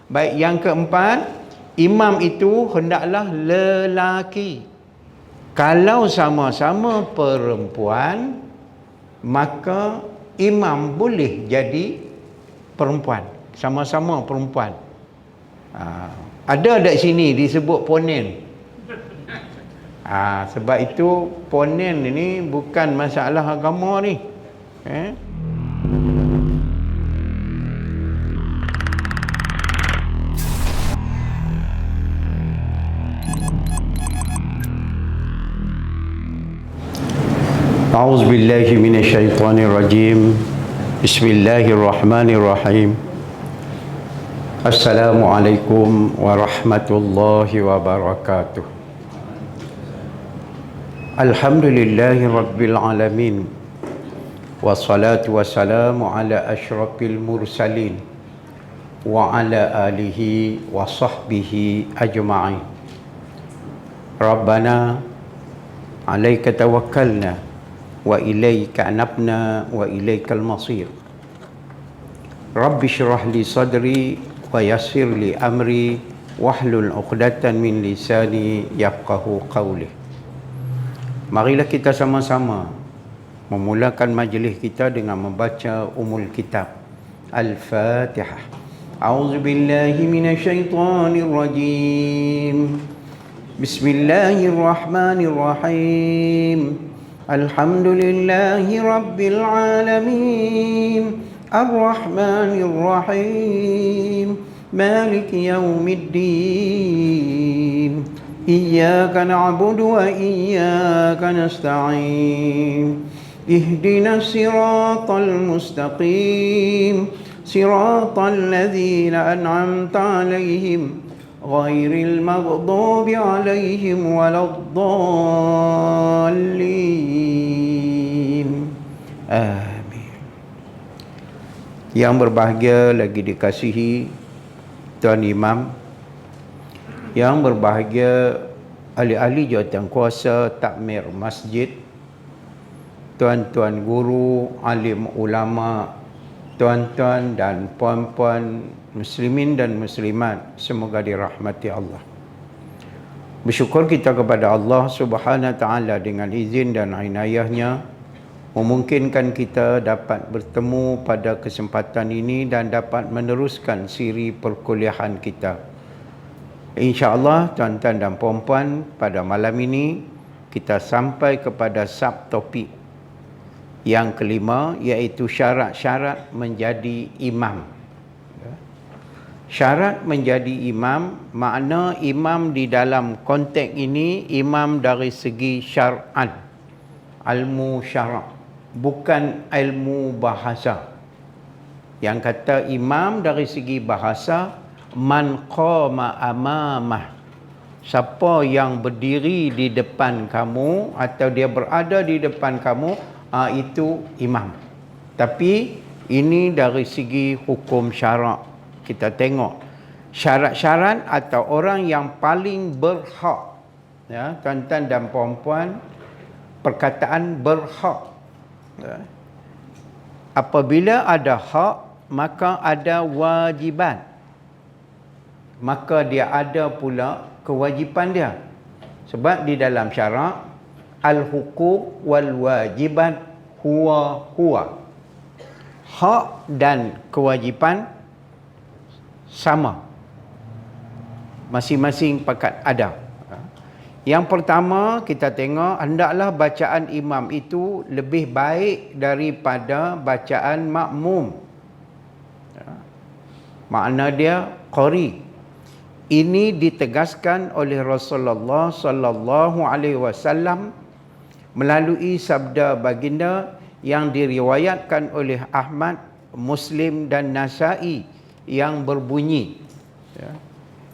Baik, yang keempat, imam itu hendaklah lelaki. Kalau sama-sama perempuan, maka imam boleh jadi perempuan, sama-sama perempuan. Ada dekat sini disebut ponen. Sebab itu ponen ini bukan masalah agama ni. A'udzu billahi minasyaitonir rajim. Bismillahirrahmanirrahim. Assalamualaikum warahmatullahi wabarakatuh. Alhamdulillahi rabbil alamin. Wassalatu wassalamu ala asyrafil mursalin wa ala alihi wa sahbihi ajma'in. Rabbana alaika tawakkalna wa ilaika anabna wa ilaikal masir. Rabbi syrah li sadri wa yassir li amri wahlul 'uqdatan min lisani yafqahu qawli. Marilah kita sama-sama memulakan majlis kita dengan membaca umul kitab Al-Fatihah. A'udzu billahi minasyaitonir rajim. Bismillahirrahmanirrahim. Alhamdulillahi rabbil alamin. Ar-Rahmanir Rahim. Maliki yaumiddin. Iyyaka na'budu wa iyyaka nasta'in. Ihdinas siratal mustaqim. Siratal ladzina an'amta 'alaihim ghairil maghdubi 'alaihim waladdallin. Amin. Yang berbahagia lagi dikasihi Tuan Imam, yang berbahagia ahli-ahli jawatan kuasa takmir masjid, tuan-tuan guru, alim ulama, tuan-tuan dan puan-puan muslimin dan muslimat, semoga dirahmati Allah. Bersyukur kita kepada Allah Subhanahu wa taala dengan izin dan inayahnya memungkinkan kita dapat bertemu pada kesempatan ini dan dapat meneruskan siri perkuliahan kita. InsyaAllah tuan-tuan dan puan-puan, pada malam ini kita sampai kepada subtopik yang kelima, iaitu syarat-syarat menjadi imam. Syarat menjadi imam, makna imam di dalam konteks ini imam dari segi syar'an, ilmu syarak, bukan ilmu bahasa. Yang kata imam dari segi bahasa, man qama amamah, siapa yang berdiri di depan kamu atau dia berada di depan kamu, itu imam. Tapi ini dari segi hukum syarak. Kita tengok syarat-syarat atau orang yang paling berhak, ya, tuan-tuan dan puan-puan, perkataan berhak, ya. Apabila ada hak, maka ada wajiban, maka dia ada pula kewajipan dia. Sebab di dalam syarak, al-huquq wal wajiban huwa. Hak dan kewajipan sama, masing-masing pakat ada. Yang pertama kita tengok, hendaklah bacaan imam itu lebih baik daripada bacaan makmum. Makna dia qari. Ini ditegaskan oleh Rasulullah sallallahu alaihi wasallam melalui sabda baginda yang diriwayatkan oleh Ahmad, Muslim dan Nasa'i, yang berbunyi, ya,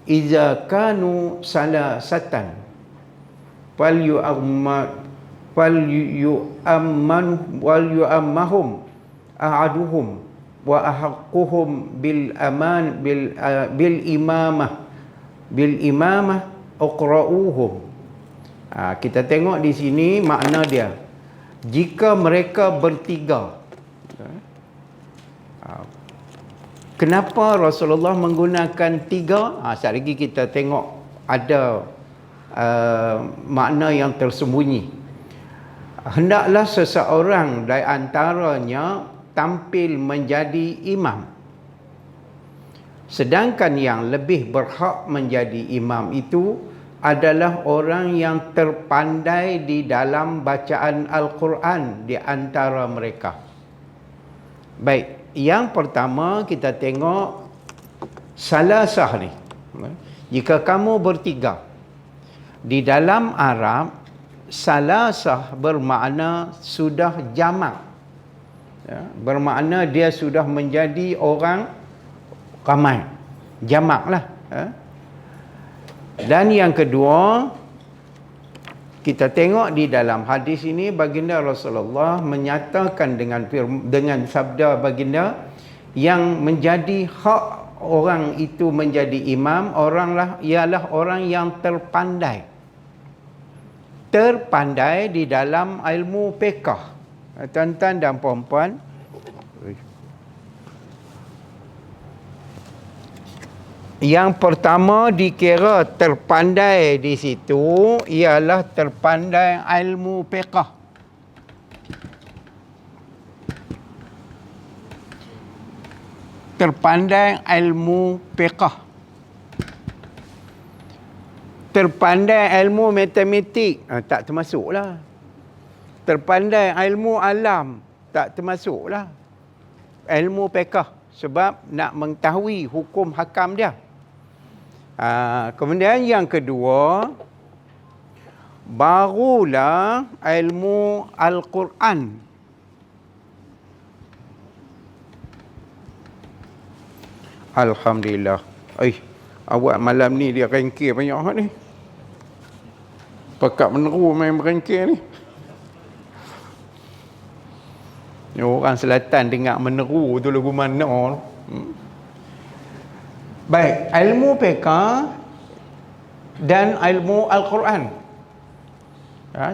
iza kanu salasatan wal yu'ammahum ahaduhum wa ahaqquhum bil imamah uqra'uhum. Kita tengok di sini makna dia, jika mereka bertiga, Kenapa Rasulullah menggunakan 3? Sekali lagi kita tengok ada makna yang tersembunyi. Hendaklah seseorang dari antaranya tampil menjadi imam. Sedangkan yang lebih berhak menjadi imam itu adalah orang yang terpandai di dalam bacaan Al-Quran di antara mereka. Baik, yang pertama kita tengok salasah ni. Jika kamu bertiga, di dalam Arab salasah bermakna sudah jamak, bermakna dia sudah menjadi orang ramai, jamak lah. Dan yang kedua, kita tengok di dalam hadis ini baginda Rasulullah menyatakan dengan sabda baginda, yang menjadi hak orang itu menjadi imam ialah orang yang terpandai di dalam ilmu fiqh. Tuan-tuan dan puan-puan, yang pertama dikira terpandai di situ ialah terpandai ilmu fiqh. Terpandai ilmu fiqh. Terpandai ilmu matematik, tak termasuklah. Terpandai ilmu alam, tak termasuklah. Ilmu fiqh, sebab nak mengetahui hukum hakam dia. Kemudian yang kedua, barulah ilmu Al-Quran. Alhamdulillah. Awak malam ni dia rengkir banyak orang ni. Pekat meneru main berengkir ni. Orang selatan dengar meneru tu lagu mana. Baik, ilmu fiqh dan ilmu Al-Quran.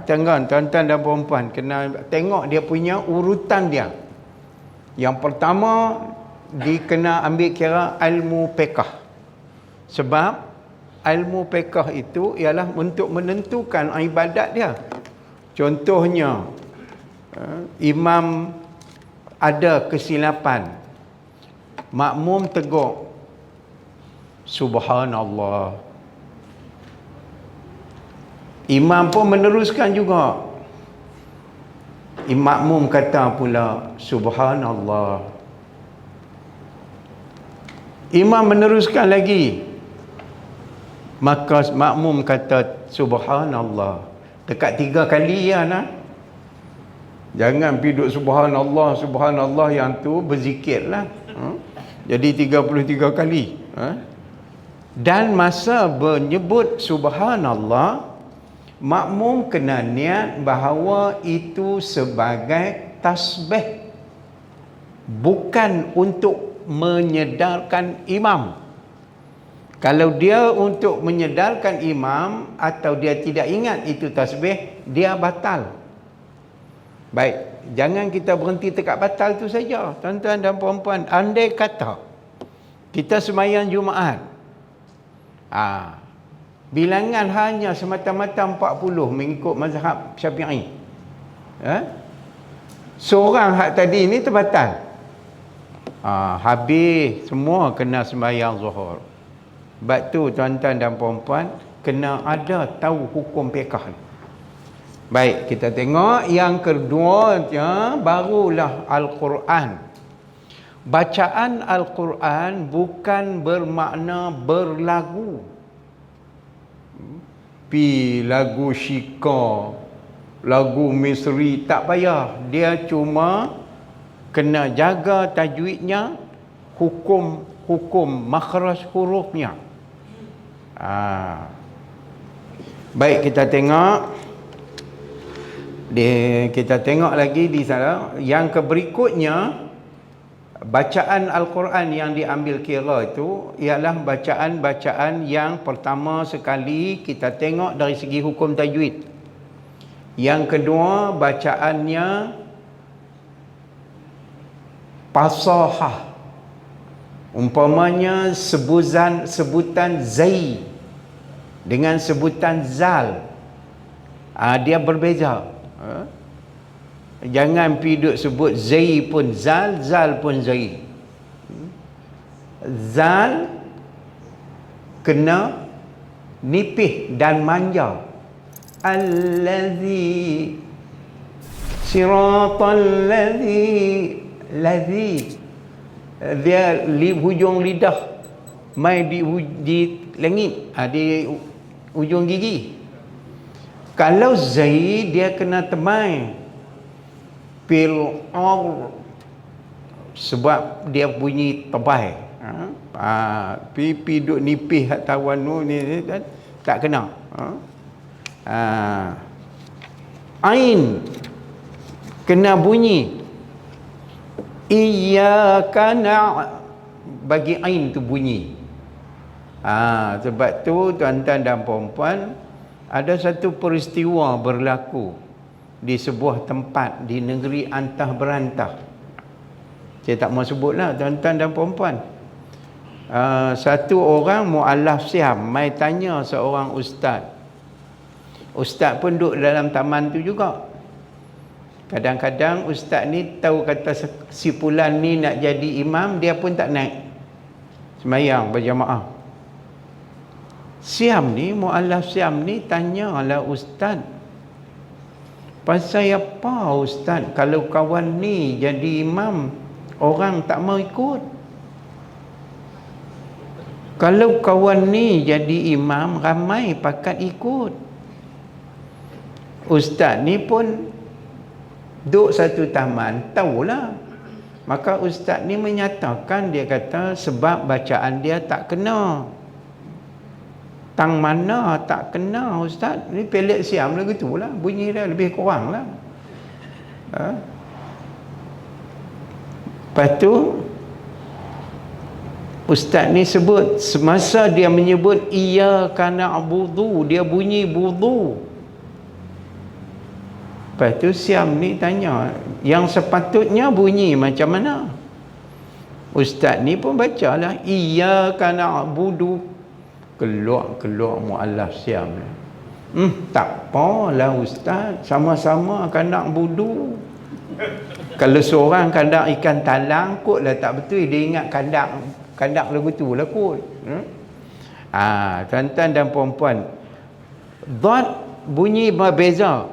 Tengok tuan-tuan dan puan-puan, kena tengok dia punya urutan dia. Yang pertama, kena ambil kira ilmu fiqh. Sebab ilmu fiqh itu ialah untuk menentukan ibadat dia. Contohnya, imam ada kesilapan, makmum tegur, subhanallah. Imam pun meneruskan juga. Makmum kata pula subhanallah. Imam meneruskan lagi. Maka makmum kata subhanallah. Dekat 3 kali ya nak. Jangan pergi duduk subhanallah, subhanallah yang tu berzikirlah. Jadi 33 kali. Dan masa menyebut subhanallah, makmum kena niat bahawa itu sebagai tasbih, bukan untuk menyedarkan imam. Kalau dia untuk menyedarkan imam atau dia tidak ingat itu tasbih, dia batal. Baik, jangan kita berhenti dekat batal tu saja, tuan-tuan dan puan-puan. Andai kata kita sembahyang Jumaat, bilangan hanya semata-mata 40 mengikut mazhab Syafi'i. Seorang hak tadi ni terbatal. Habis semua kena sembahyang Zuhur. Sebab tu tuan-tuan dan puan-puan kena ada tahu hukum fiqh ni. Baik, kita tengok yang kedua, barulah Al-Quran. Bacaan Al-Quran bukan bermakna berlagu. Lagu Syika, lagu Misri, tak payah. Dia cuma kena jaga tajwidnya, hukum makhraj hurufnya. Baik, kita tengok lagi di sana. Yang berikutnya, bacaan Al-Quran yang diambil kira itu ialah bacaan-bacaan yang pertama sekali kita tengok dari segi hukum tajwid. Yang kedua, bacaannya fasahah. Umpamanya sebutan zai dengan sebutan zal, dia berbeza. Jangan pergi duk sebut zai pun zal, zal pun zai. Zal kena nipih dan manja. Allazi siratal ladzi dia hujung lidah mai di langit, di ujung gigi. Kalau zai dia kena temai pil sebab dia bunyi tebal. Pipi duk nipih tawan ni tak kena. Ain kena bunyi. Iyyaka bagi ain tu bunyi. Sebab tu tuan-tuan dan puan-puan, ada satu peristiwa berlaku di sebuah tempat di negeri antah berantah. Saya tak mau sebutlah tuan-tuan dan puan-puan. Satu orang mu'allaf Siam mai tanya seorang ustaz. Ustaz pun duduk dalam taman tu juga. Kadang-kadang ustaz ni tahu kata si fulan ni nak jadi imam, dia pun tak naik sembahyang berjamaah. Siam ni, mu'allaf Siam ni tanyalah ustaz, pasal apa ustaz kalau kawan ni jadi imam orang tak mau ikut? Kalau kawan ni jadi imam ramai pakat ikut. Ustaz ni pun duduk satu taman, tahulah. Maka ustaz ni menyatakan, dia kata sebab bacaan dia tak kena. Tang mana tak kena ustaz? Ni pelik Siam lagu tu lah, bunyi dia lebih kurang lah. Lepas tu ustaz ni sebut, semasa dia menyebut iyyaka na'budu, dia bunyi budu. Lepas tu Siam ni tanya, yang sepatutnya bunyi macam mana? Ustaz ni pun bacalah iyyaka na'budu. Keluar mu'allaf Siam ni. Tak apalah ustaz, sama-sama kandak budu. Kalau seorang kandak ikan talang kot lah tak betul, dia ingat kandak lagu tu lah kot. Tuan-tuan dan puan-puan, dot bunyi berbeza,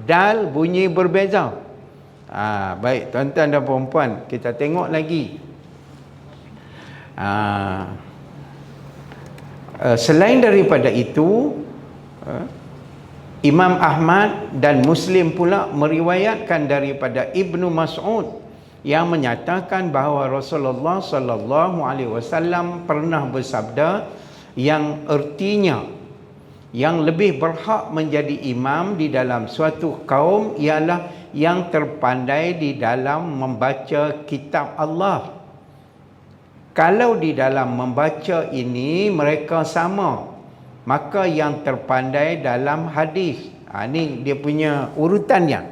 dal bunyi berbeza. Baik tuan-tuan dan puan-puan, kita tengok lagi. Selain daripada itu, Imam Ahmad dan Muslim pula meriwayatkan daripada Ibnu Mas'ud yang menyatakan bahawa Rasulullah sallallahu alaihi wasallam pernah bersabda yang ertinya yang lebih berhak menjadi imam di dalam suatu kaum ialah yang terpandai di dalam membaca kitab Allah. Kalau di dalam membaca ini mereka sama, maka yang terpandai dalam hadis. Ini dia punya urutannya.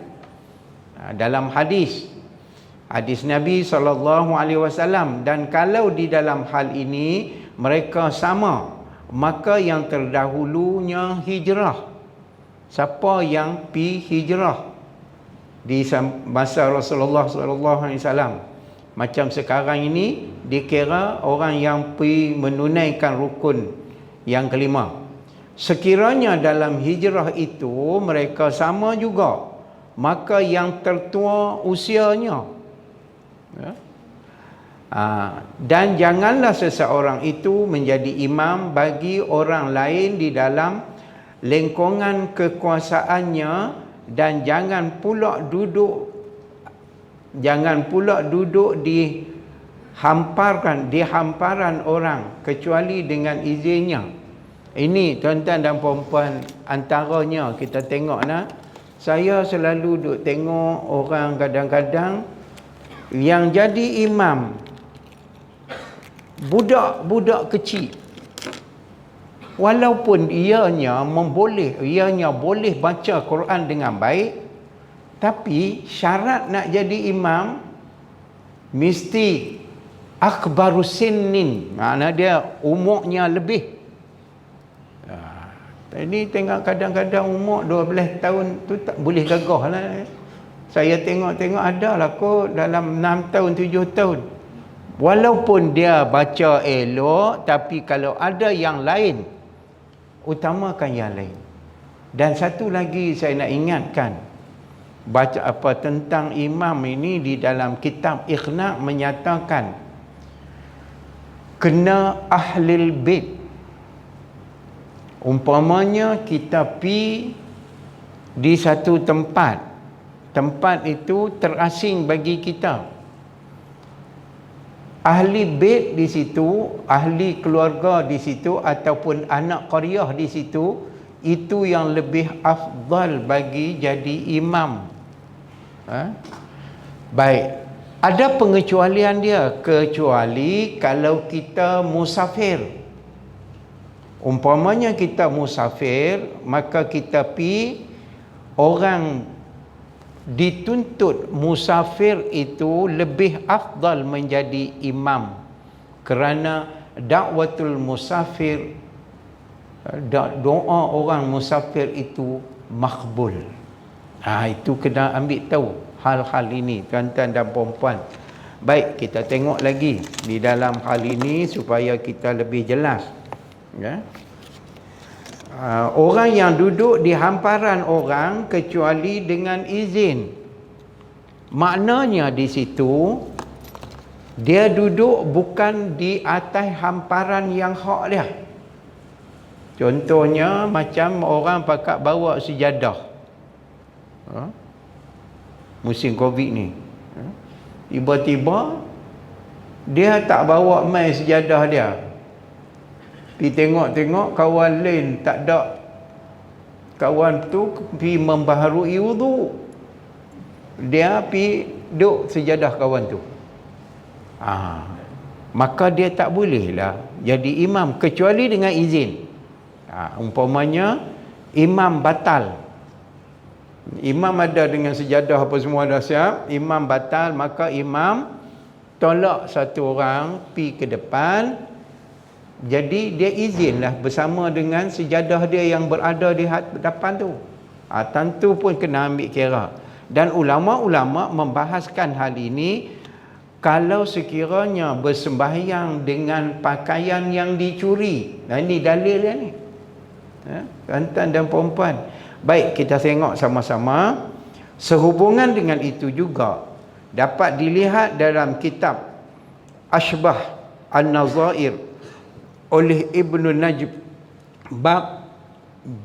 Dalam hadis Nabi SAW. Dan kalau di dalam hal ini mereka sama, maka yang terdahulunya hijrah. Siapa yang pi hijrah di masa Rasulullah SAW? Macam sekarang ini dikira orang yang pi menunaikan rukun yang kelima. Sekiranya dalam hijrah itu mereka sama juga, maka yang tertua usianya. Dan janganlah seseorang itu menjadi imam bagi orang lain di dalam lingkungan kekuasaannya, dan jangan pula duduk di hamparan orang kecuali dengan izinnya. Ini tuan-tuan dan puan-puan, antaranya kita tengok saya selalu duk tengok orang kadang-kadang yang jadi imam budak-budak kecil, walaupun ianya boleh baca Quran dengan baik, tapi syarat nak jadi imam mesti akbaru sinnin, makna dia umurnya lebih. Tadi tengok kadang-kadang umur 12 tahun tu tak boleh gagah lah. Saya tengok-tengok ada lah kot dalam 6 tahun, 7 tahun. Walaupun dia baca elok, tapi kalau ada yang lain, utamakan yang lain. Dan satu lagi saya nak ingatkan, baca apa tentang imam ini di dalam kitab Ikhna menyatakan kena ahlil bait. Umpamanya kita pi di satu tempat, tempat itu terasing bagi kita. Ahli bait di situ, ahli keluarga di situ ataupun anak qaryah di situ, itu yang lebih afdal bagi jadi imam. Baik, ada pengecualian dia, kecuali kalau kita musafir. Umpamanya kita musafir, maka kita pi, orang dituntut musafir itu lebih afdal menjadi imam, kerana dakwatul musafir, doa orang musafir itu makbul. Itu kena ambil tahu hal-hal ini, tuan-tuan dan puan-puan. Baik, kita tengok lagi di dalam hal ini supaya kita lebih jelas. Orang yang duduk di hamparan orang kecuali dengan izin, maknanya di situ dia duduk bukan di atas hamparan yang hak dia. Contohnya macam orang pakat bawa sejadah, musim Covid ni, tiba-tiba dia tak bawa mai sejadah dia, pergi tengok-tengok kawan lain tak ada, kawan tu pergi membaharui wudu, dia pergi duduk sejadah kawan tu, maka dia tak bolehlah jadi imam kecuali dengan izin. Umpamanya imam batal, imam ada dengan sejadah apa semua dah siap, imam batal, maka imam tolak satu orang pi ke depan, jadi dia izinlah bersama dengan sejadah dia yang berada di depan tu. Tentu pun kena ambil kira. Dan ulama-ulama membahaskan hal ini, kalau sekiranya bersembahyang dengan pakaian yang dicuri. Ini dalil dia ni, tuan-tuan dan puan-puan. Baik, kita tengok sama-sama. Sehubungan dengan itu juga dapat dilihat dalam kitab Ashbah An-Nazair oleh Ibnu Najib, bab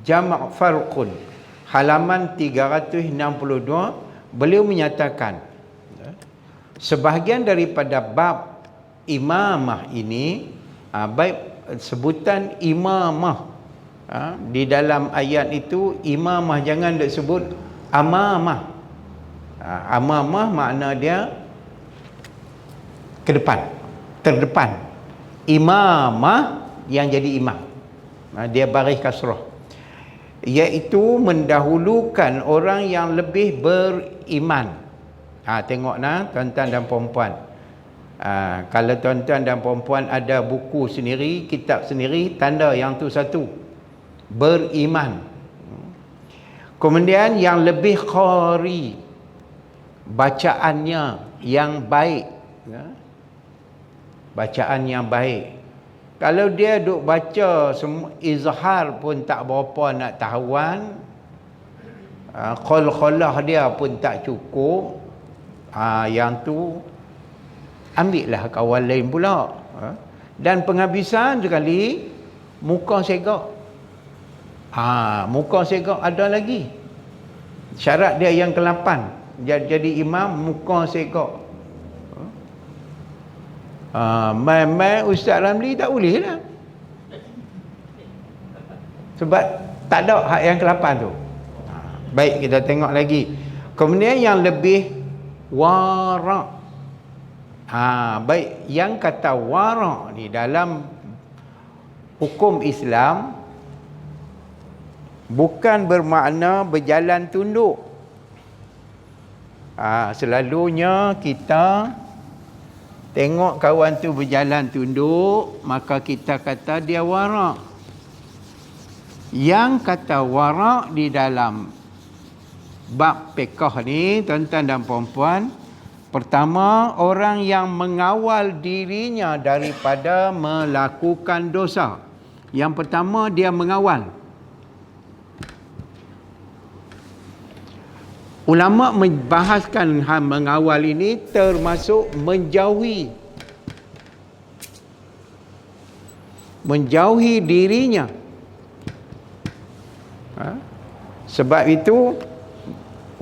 Jama' Farqun, halaman 362, beliau menyatakan sebahagian daripada bab imamah ini, baik sebutan imamah, di dalam ayat itu imamah, jangan disebut amamah. Amamah makna dia ke depan, terdepan. Imamah yang jadi imam, dia baris kasrah, iaitu mendahulukan orang yang lebih beriman. Tengok tuan-tuan dan puan-puan, kalau tuan-tuan dan puan-puan ada buku sendiri, kitab sendiri, tanda yang tu satu, beriman. Kemudian yang lebih qari, bacaannya yang baik, bacaan yang baik. Kalau dia duk baca semua izhar pun tak berapa nak tahuan, qalqalah dia pun tak cukup, yang tu ambillah kawan lain pula. Dan penghabisan sekali muka segak. Muka segak ada lagi. Syarat dia yang ke-8, jadi imam muka segak. Mai Ustaz Ramli tak boleh lah, sebab tak ada hak yang ke-8 tu. Baik, kita tengok lagi. Kemudian yang lebih wara'. Baik, yang kata wara' ni dalam hukum Islam bukan bermakna berjalan tunduk. Selalunya kita Tengok kawan tu berjalan tunduk, maka kita kata dia warak. Yang kata warak di dalam bab fiqh ni, tuan-tuan dan puan-puan, pertama, orang yang mengawal dirinya daripada melakukan dosa. Yang pertama, dia mengawal. Ulama membahaskan hal mengawal ini termasuk menjauhi dirinya. Sebab itu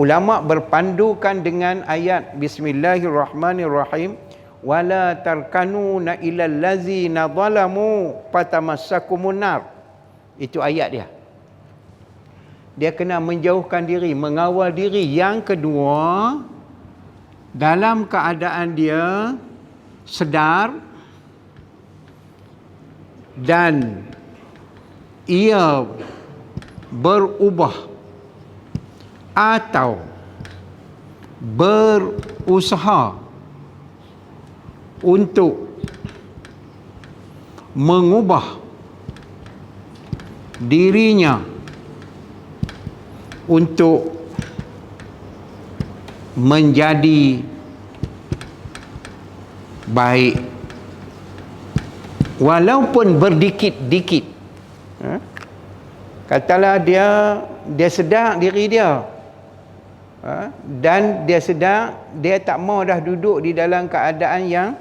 ulama berpandukan dengan ayat Bismillahirrahmanirrahim, wala tarkanuna ilal ladzina zalamu fatamassakumun nar. Itu ayat dia. Dia kena menjauhkan diri, mengawal diri. Yang kedua, dalam keadaan dia sedar dan ia berubah atau berusaha untuk mengubah dirinya untuk menjadi baik, walaupun berdikit-dikit. Katalah dia sedar diri dia, dan dia sedar dia tak mau dah duduk di dalam keadaan yang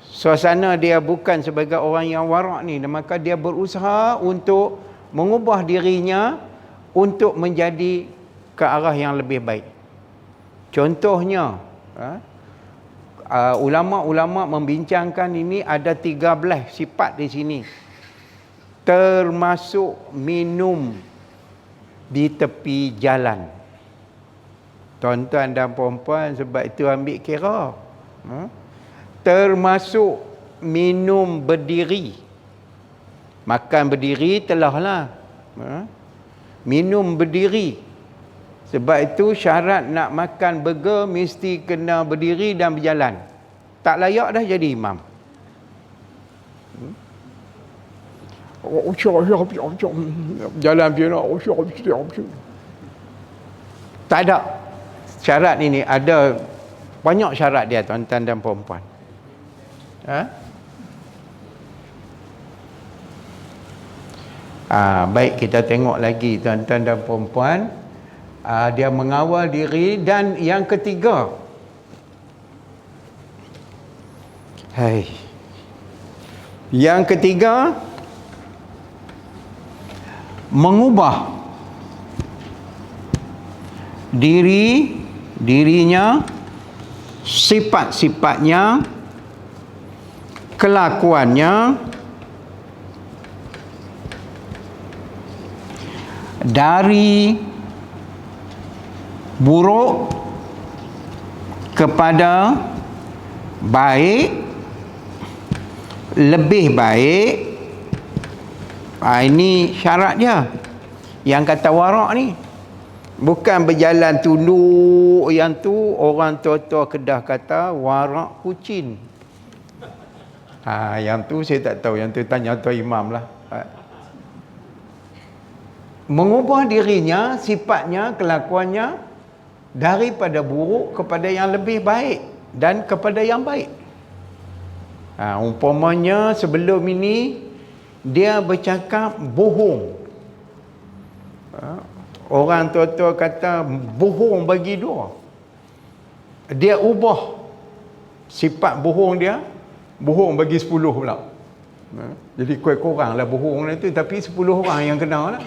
suasana dia bukan sebagai orang yang warak ni, maka dia berusaha untuk mengubah dirinya untuk menjadi ke arah yang lebih baik. Contohnya, ulama-ulama membincangkan ini ada 13 sifat di sini, termasuk minum di tepi jalan. Tuan-tuan dan puan-puan, sebab itu ambil kira. Termasuk minum berdiri. Makan berdiri telahlah. Minum berdiri. Sebab itu syarat nak makan burger mesti kena berdiri dan berjalan. Tak layak dah jadi imam. Jalan piano. Tak ada. Syarat ini ada banyak syarat dia, tuan-tuan dan puan-puan. Baik, kita tengok lagi, tuan-tuan dan puan-puan. Dia mengawal diri. Dan yang ketiga, yang ketiga, mengubah dirinya, sifat-sifatnya, kelakuannya dari buruk kepada baik, lebih baik. Ini syarat dia. Yang kata warak ni bukan berjalan tunduk. Yang tu orang tua-tua Kedah kata warak kucing. Yang tu saya tak tahu, yang tu tanya Tuan Imam lah. Mengubah dirinya, sifatnya, kelakuannya daripada buruk kepada yang lebih baik dan kepada yang baik. Umpamanya sebelum ini dia bercakap bohong. Orang tua-tua kata bohong bagi dua. Dia ubah sifat bohong dia, bohong bagi 10 pula. Jadi kurang lah bohong itu, tapi 10 orang yang kena lah.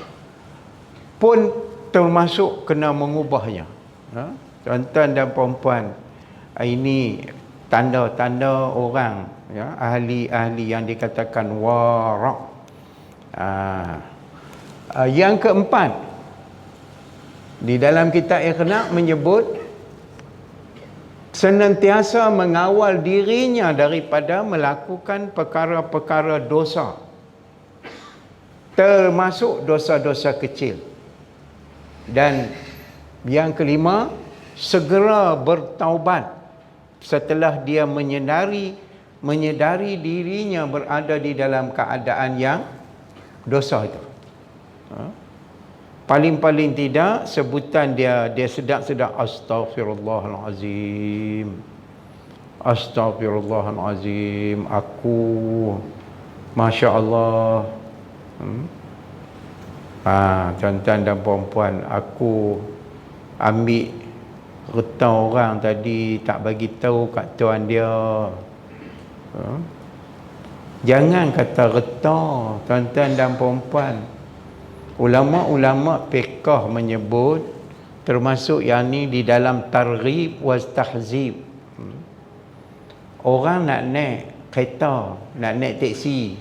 Pun termasuk kena mengubahnya. Tuan-tuan dan puan-puan, ini tanda-tanda orang, ahli-ahli yang dikatakan warak. Yang keempat, di dalam kitab Iqna' menyebut senantiasa mengawal dirinya daripada melakukan perkara-perkara dosa, termasuk dosa-dosa kecil. Dan yang kelima, segera bertaubat setelah dia menyedari dirinya berada di dalam keadaan yang dosa itu. Paling-paling tidak sebutan dia sedang astaghfirullahalazim. Astaghfirullahalazim. Aku, Masya Allah. Tuan-tuan dan puan-puan, aku ambil getah orang tadi, tak bagi tahu kat tuan dia. Jangan kata getah, tuan-tuan dan puan-puan. Ulama-ulama fiqh menyebut, termasuk yang ni di dalam targhib was tahzib. Orang nak naik kereta, nak naik teksi,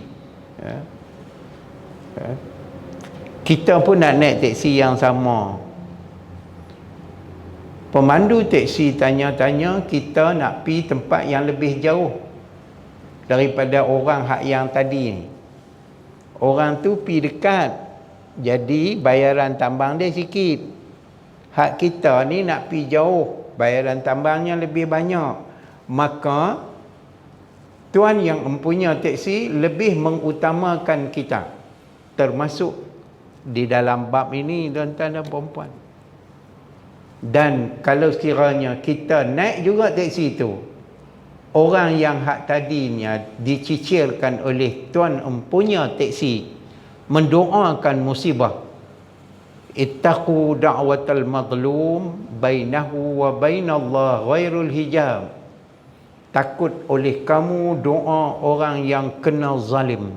kita pun nak naik teksi yang sama. Pemandu teksi tanya-tanya kita nak pergi tempat yang lebih jauh daripada orang hak yang tadi ni. Orang tu pergi dekat, jadi bayaran tambang dia sikit. Hak kita ni nak pergi jauh, bayaran tambangnya lebih banyak. Maka tuan yang mempunyai teksi lebih mengutamakan kita. Termasuk di dalam bab ini, tuan-tuan dan puan-puan. Dan kalau sekiranya kita naik juga teksi itu, orang yang hak tadinya dicicilkan oleh tuan empunya teksi mendoakan musibah, ittaqu da'watal mazlum bainahu wa bainallah ghairul hijab. Takut oleh kamu doa orang yang kena zalim,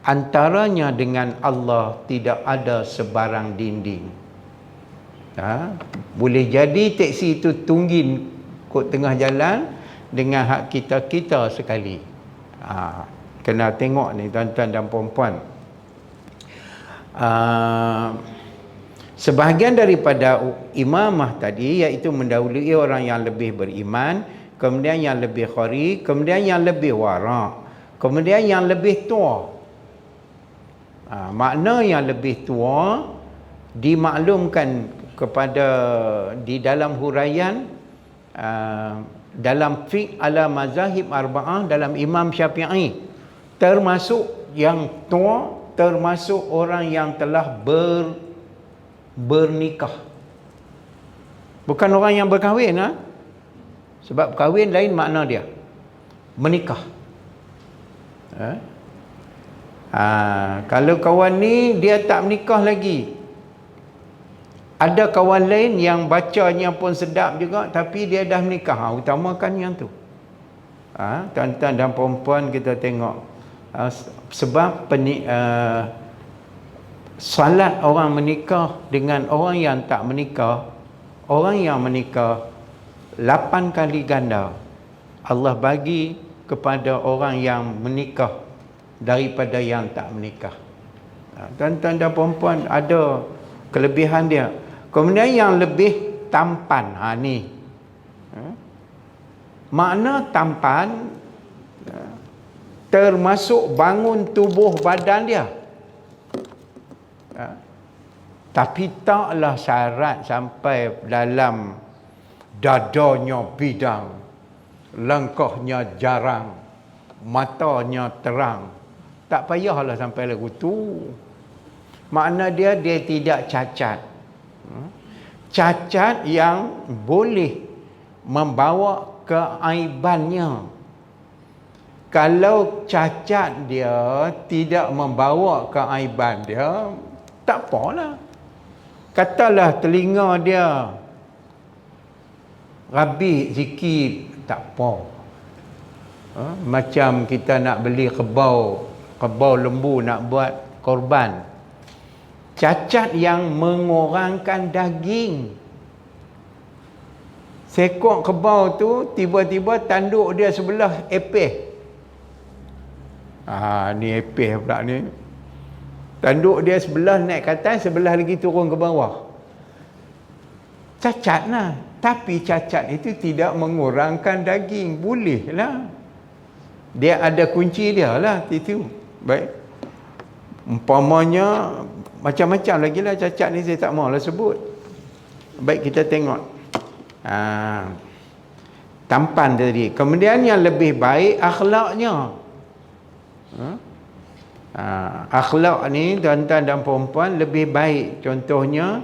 antaranya dengan Allah tidak ada sebarang dinding. Boleh jadi teksi itu tunggin kot tengah jalan dengan hak kita sekali. Kena tengok ni tuan-tuan dan puan-puan. Sebahagian daripada imamah tadi, iaitu mendahului orang yang lebih beriman, kemudian yang lebih khari, kemudian yang lebih wara', kemudian yang lebih tua. Makna yang lebih tua dimaklumkan kepada di dalam huraian dalam fiqh ala mazahib arba'ah dalam Imam Syafi'i, termasuk yang tua, termasuk orang yang telah bernikah, bukan orang yang berkahwin. Sebab kahwin lain makna dia, menikah. Kalau kawan ni dia tak menikah lagi, ada kawan lain yang bacanya pun sedap juga tapi dia dah menikah, utamakan yang tu. Tuan-tuan dan puan-puan, kita tengok sebab salat orang menikah dengan orang yang tak menikah, orang yang menikah 8 kali ganda Allah bagi kepada orang yang menikah daripada yang tak menikah. Tuan-tuan dan puan-puan, ada kelebihan dia. Kemudian yang lebih tampan, ni makna tampan termasuk bangun tubuh badan dia. Tapi taklah syarat sampai dalam dadanya bidang, langkahnya jarang, matanya terang. Tak payahlah sampai lagu tu. Makna dia tidak cacat. Cacat yang boleh membawa keaibannya. Kalau cacat dia tidak membawa keaiban dia, tak apalah. Katalah telinga dia rabih sikit, tak apa. Macam kita nak beli kebau lembu nak buat korban. Cacat yang mengorangkan daging. Sekok kebau tu tiba-tiba tanduk dia sebelah epeh. Ni epeh pula ni. Tanduk dia sebelah naik ke atas, sebelah lagi turun ke bawah. Cacat lah. Tapi cacat itu tidak mengurangkan daging. Boleh lah. Dia ada kunci dia lah. Itu. Baik. Umpamanya macam-macam lagi lah cacat ni, saya tak maulah sebut. Baik, kita tengok. tampan tadi. Kemudian yang lebih baik akhlaknya. Akhlak ni tuan-tuan dan puan-puan lebih baik. Contohnya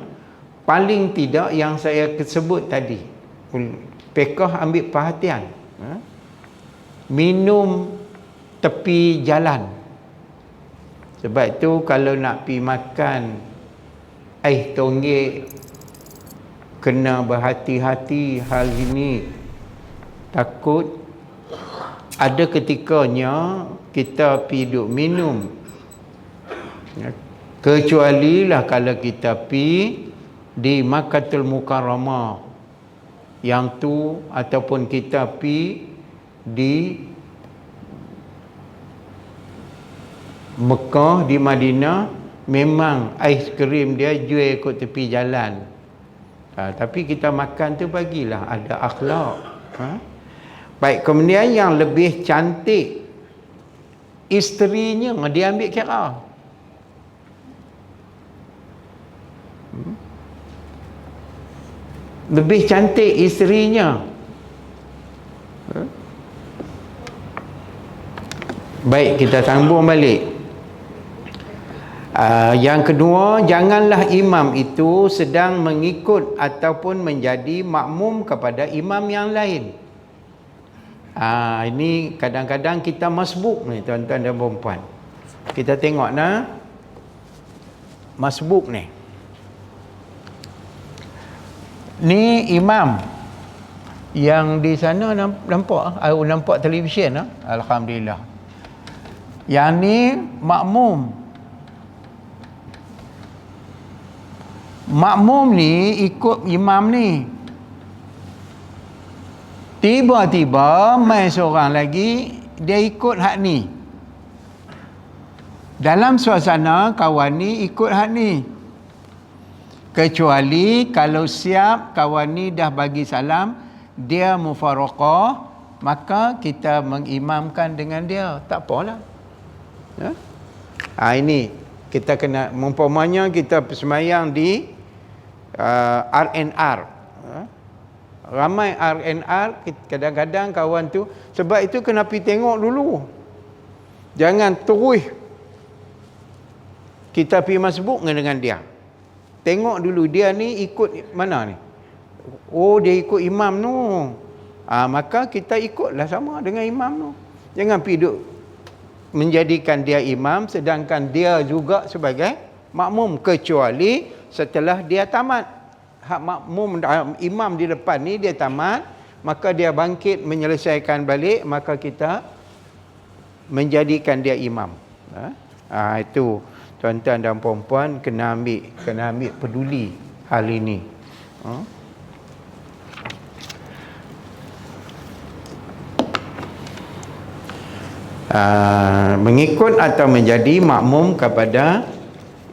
paling tidak yang saya sebut tadi, fiqh ambil perhatian. Minum tepi jalan. Sebab itu kalau nak pi makan air tonggek, kena berhati-hati hal ini. Takut ada ketikanya kita pi duk minum. Kecuali lah kalau kita pi di Makkahul Mukarramah yang tu, ataupun kita pi di Mekah, di Madinah, memang aiskrim dia jual ikut tepi jalan. Tapi kita makan tu bagilah ada akhlak. Baik, kemudian yang lebih cantik isterinya dia ambil kira. Lebih cantik isterinya. Baik, kita sambung balik. Yang kedua, janganlah imam itu sedang mengikut ataupun menjadi makmum kepada imam yang lain. Ini kadang-kadang kita masbuk ni tuan-tuan dan puan-puan. Kita tengok masbuk ni. Ni imam yang di sana nampak televisyen. Alhamdulillah. Yang ni makmum. Makmum ni ikut imam ni. Tiba-tiba mai seorang lagi dia ikut hak ni. Dalam suasana kawan ni ikut hak ni. Kecuali kalau siap kawan ni dah bagi salam, dia mufaraqah, maka kita mengimamkan dengan dia. Tak apalah. Ini kita kena, umpamanya kita sembahyang di RNR. Ramai RNR, kadang-kadang kawan tu, sebab itu kena pergi tengok dulu. Jangan terus kita pergi masbuk dengan dia. Tengok dulu dia ni ikut mana ni. Oh, dia ikut imam tu. Maka kita ikutlah sama dengan imam tu. Jangan pergi duk menjadikan dia imam sedangkan dia juga sebagai makmum, kecuali setelah dia tamat. Hak makmum, imam di depan ni dia tamat, maka dia bangkit menyelesaikan balik, maka kita menjadikan dia imam. Itu tuan-tuan dan puan-puan kena ambil peduli hal ini. Mengikut atau menjadi makmum kepada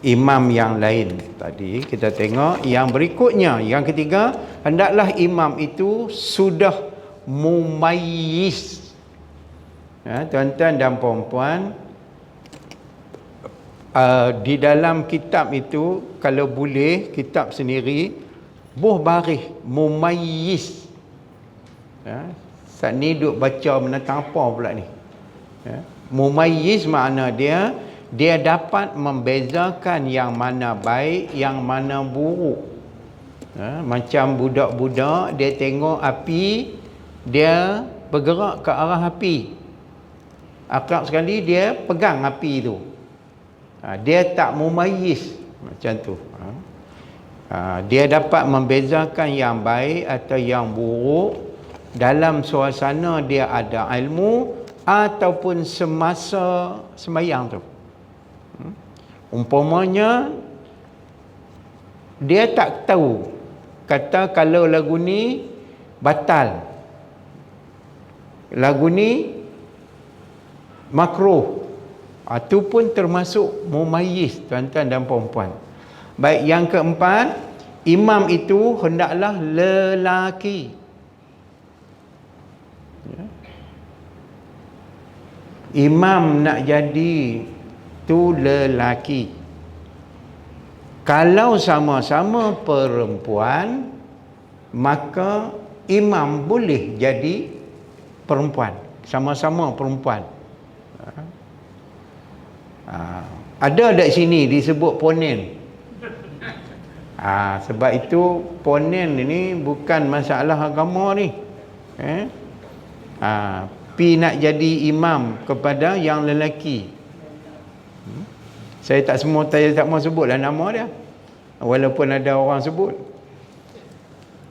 imam yang lain. Tadi kita tengok yang berikutnya, yang ketiga, hendaklah imam itu sudah mumayyiz. Tuan-tuan dan puan-puan, di dalam kitab itu, kalau boleh kitab sendiri, buh baris mumayyiz. Saat ni duk baca menentang apa pula ni? Mumayyiz makna dia dapat membezakan yang mana baik, yang mana buruk. Macam budak-budak, dia tengok api, dia bergerak ke arah api. Akrab sekali dia pegang api tu. Dia tak mumayyiz macam tu. Dia dapat membezakan yang baik atau yang buruk dalam suasana dia ada ilmu ataupun semasa sembahyang tu. Umpamanya dia tak tahu, kata kalau lagu ni batal, lagu ni makruh, itu pun termasuk mumayyiz, tuan-tuan dan puan-puan. Baik, yang keempat, imam itu hendaklah lelaki. Imam nak jadi tu lelaki. Kalau sama-sama perempuan, maka imam boleh jadi perempuan, sama-sama perempuan. Ada dekat sini disebut ponen. Sebab itu ponen ini bukan masalah agama ni. Pi nak jadi imam kepada yang lelaki. Saya tak mau sebutlah nama dia, walaupun ada orang sebut.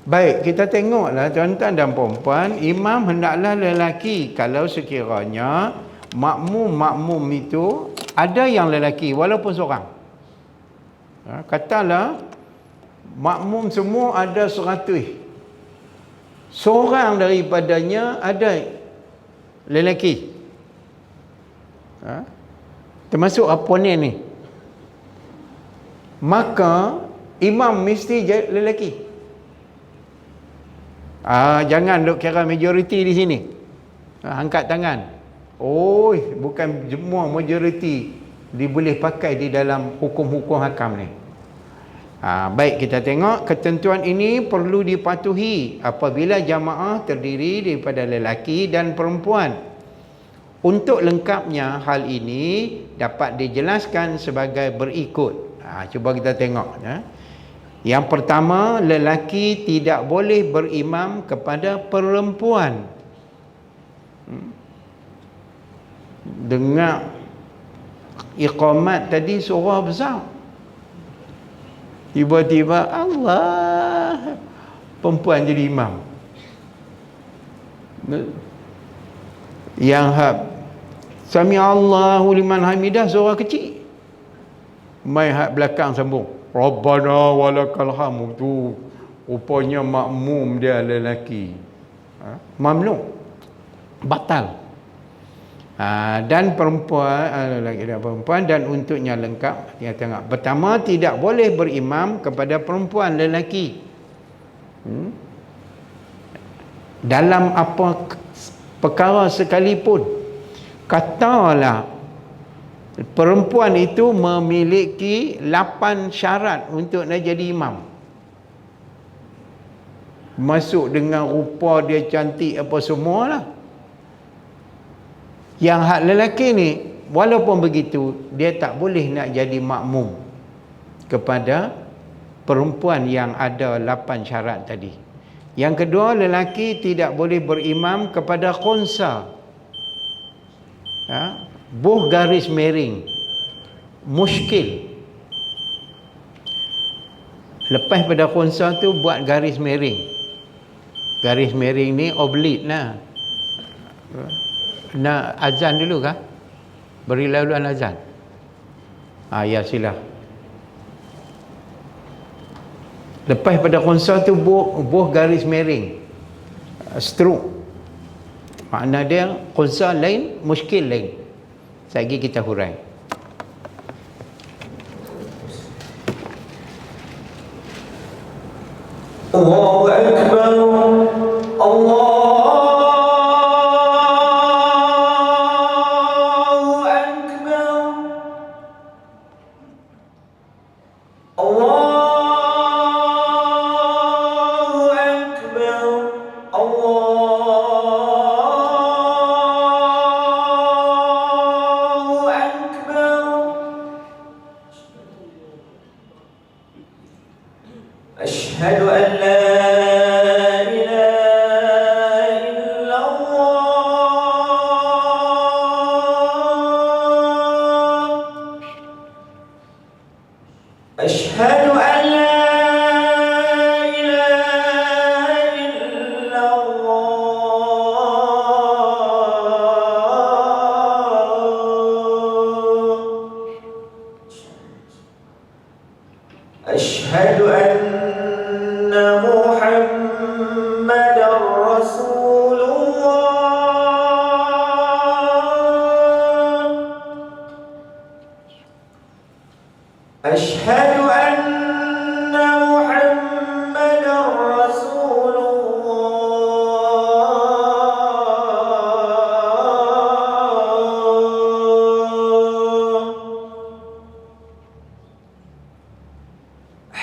Baik, kita tengoklah tuan-tuan dan puan-puan, imam hendaklah lelaki kalau sekiranya makmum itu ada yang lelaki walaupun seorang. Katalah makmum semua ada 100, seorang daripadanya ada lelaki, termasuk oponen ni, maka imam mesti lelaki. Jangan duk kira majoriti di sini. Angkat tangan. Bukan semua majoriti diboleh pakai di dalam hukum-hukum hakam ni. Baik, kita tengok ketentuan ini perlu dipatuhi apabila jamaah terdiri daripada lelaki dan perempuan. Untuk lengkapnya hal ini dapat dijelaskan sebagai berikut. Cuba kita tengok. Yang pertama, lelaki tidak boleh berimam kepada perempuan. Dengar iqamat tadi surah besar, tiba-tiba Allah, perempuan jadi imam. Yang Sami Allahu liman hamidah surah kecil, mai hak belakang sambung Rabbana walakal hamd, tu rupanya makmum dia lelaki. Mamnu, batal. Dan perempuan, lelaki dan perempuan, dan untuknya lengkap. Kita tengok. Pertama, tidak boleh berimam kepada perempuan lelaki. Dalam apa perkara sekalipun. Katalah perempuan itu memiliki 8 syarat untuk nak jadi imam. Masuk dengan rupa dia cantik apa semualah. Yang hak lelaki ni, walaupun begitu, dia tak boleh nak jadi makmum kepada perempuan yang ada 8 syarat tadi. Yang kedua, lelaki tidak boleh berimam kepada khunsa. Buh garis miring, muskil. Lepas pada khunsa tu buat garis miring. Garis miring ni oblit lah. Nak azan dulu kah? Beri laluan azan. Ya, sila. Lepas pada khunsa tu buh garis miring, stroke. Makna dia khunsa lain, muskil lain. Lagi kita hurai. Allahu Akbar, Allah.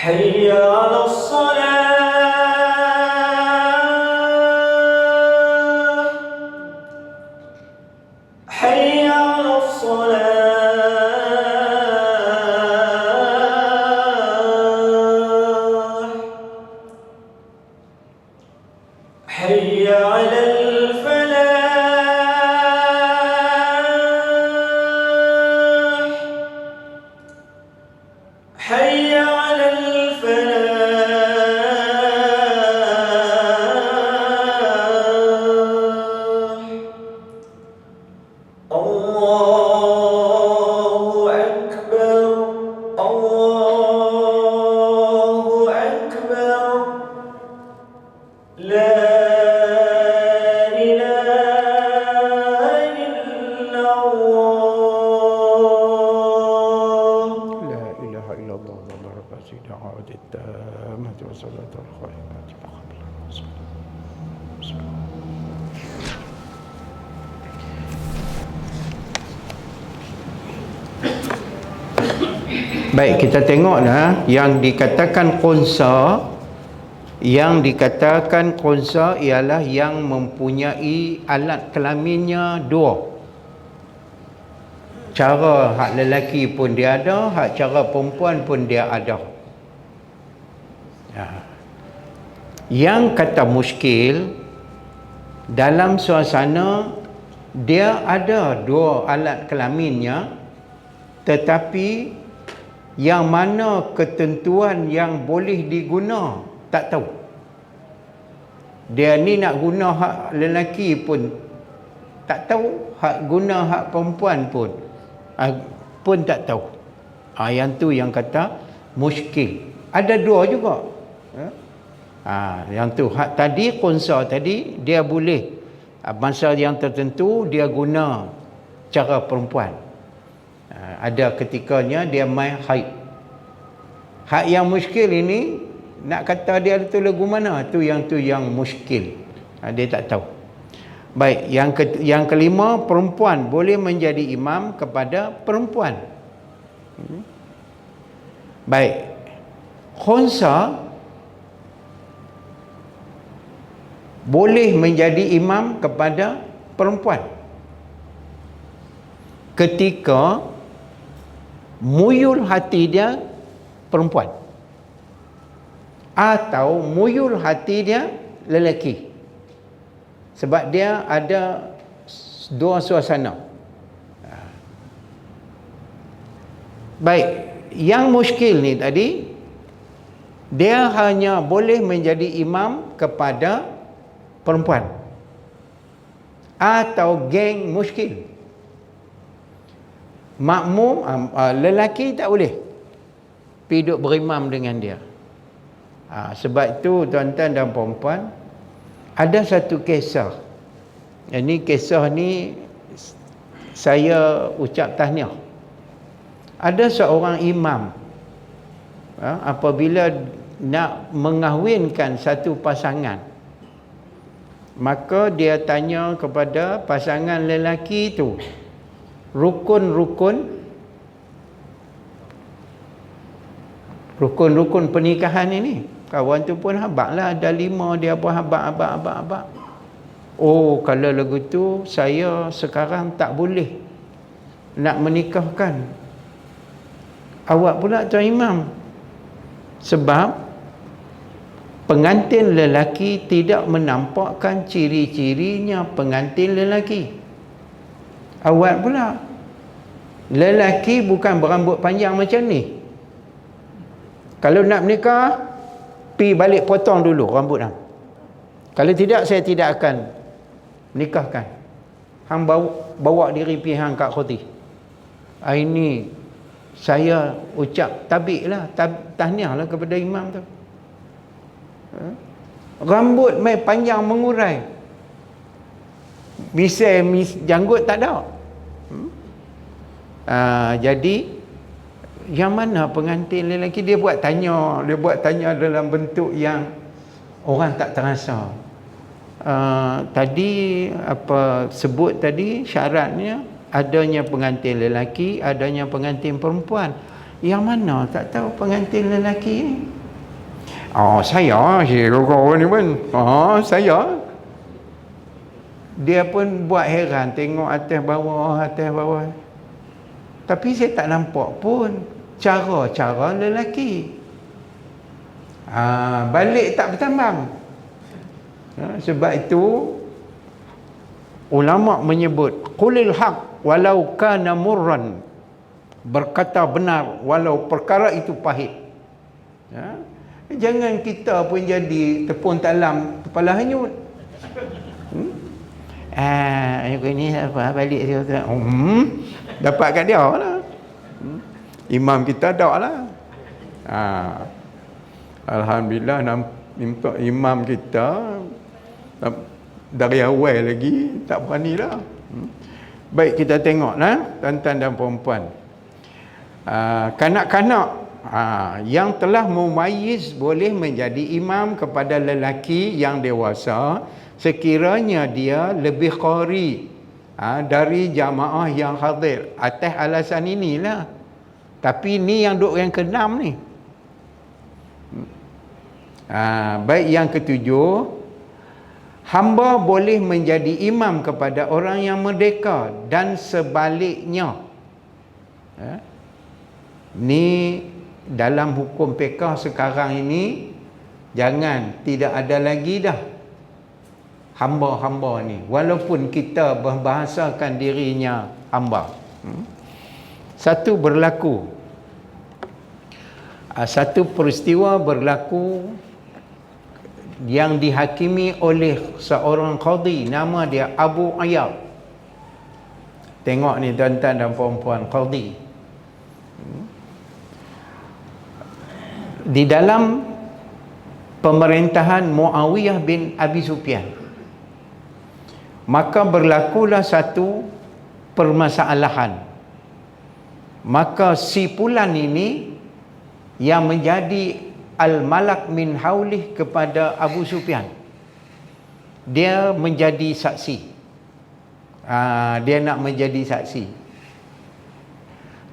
حي على الصلاة حي على الفلاح الله أكبر الله أكبر لا إله إلا الله لا إله إلا الله والله رب العزيز عود التامة وصلاة الخائمة قبل الصلاة. Baik, kita tengoklah yang dikatakan khunsa. Yang dikatakan khunsa ialah yang mempunyai alat kelaminnya dua. Cara hak lelaki pun dia ada, hak cara perempuan pun dia ada. Yang kata muskil, dalam suasana dia ada dua alat kelaminnya, tetapi yang mana ketentuan yang boleh diguna tak tahu. Dia ni nak guna hak lelaki pun tak tahu, hak guna hak perempuan pun tak tahu. Yang tu yang kata muskil. Ada dua juga. Yang tu hak tadi khunsa tadi dia boleh masa yang tertentu dia guna cara perempuan. Ada ketikanya dia main haid. Hak yang muskil ini nak kata dia tu lagu mana, tu yang muskil. Dia tak tahu. Baik, yang kelima, perempuan boleh menjadi imam kepada perempuan. Baik. Khunsa boleh menjadi imam kepada perempuan ketika muyul hati dia perempuan atau muyul hati dia lelaki, sebab dia ada dua suasana. Baik, yang muskil ni tadi dia hanya boleh menjadi imam kepada perempuan atau geng muskil. Makmum lelaki tak boleh pergi duduk berimam dengan dia. Sebab itu tuan-tuan dan puan-puan, ada satu kisah. Ini kisah ni saya ucap tahniah. Ada seorang imam apabila nak mengahwinkan satu pasangan, maka dia tanya kepada pasangan lelaki itu rukun-rukun pernikahan ini. Kawan tu pun habaklah, ada 5 dia pun habak. Oh, kalau lagu tu saya sekarang tak boleh nak menikahkan awak pula tuan imam, sebab pengantin lelaki tidak menampakkan ciri-cirinya pengantin lelaki. Awak pula lelaki bukan berambut panjang macam ni. Kalau nak menikah, pi balik potong dulu rambut hang. Kalau tidak, saya tidak akan nikahkan. Hang bawa diri pi hang kat khoti. Ini saya ucap tabiklah, tahniahlah kepada imam tu. Rambut mai panjang mengurai, misai janggut tak ada. Jadi yang mana pengantin lelaki, dia buat tanya dalam bentuk yang orang tak terasa. Tadi apa sebut tadi syaratnya adanya pengantin lelaki, adanya pengantin perempuan. Yang mana tak tahu pengantin lelaki? Saya kau ni pun. Saya. Dia pun buat heran tengok atas bawah. Tapi saya tak nampak pun cara-cara lelaki. Balik tak bertambang. Sebab itu ulama menyebut qulil haq walau kana murran. berkata benar walau perkara itu pahit. Ya? Jangan kita pun jadi tepung talam kepala hanyut. Aku ni apa balik dia kata, dapat kat dia lah. Imam kita dak lah. Alhamdulillah minta imam kita dari awal lagi tak berani dah. Baik, kita tengoklah tuan-tuan dan puan-puan. Kanak-kanak yang telah mumayyiz boleh menjadi imam kepada lelaki yang dewasa sekiranya dia lebih qari dari jamaah yang hadir. Atas alasan inilah. Tapi ni yang duk yang ke-6 ni. Baik, yang ketujuh, hamba boleh menjadi imam kepada orang yang merdeka dan sebaliknya. Ni dalam hukum fiqh sekarang ini, jangan, tidak ada lagi dah hamba-hamba ni, walaupun kita membahasakan dirinya hamba. Satu peristiwa berlaku yang dihakimi oleh seorang qadhi, nama dia Abu Ayyad. Tengok ni tuan-tuan dan puan-puan, qadhi. Di dalam pemerintahan Muawiyah bin Abi Sufyan, maka berlakulah satu permasalahan. Maka si fulan ini yang menjadi al-malak min haulih kepada Abu Sufyan, dia menjadi saksi. Dia nak menjadi saksi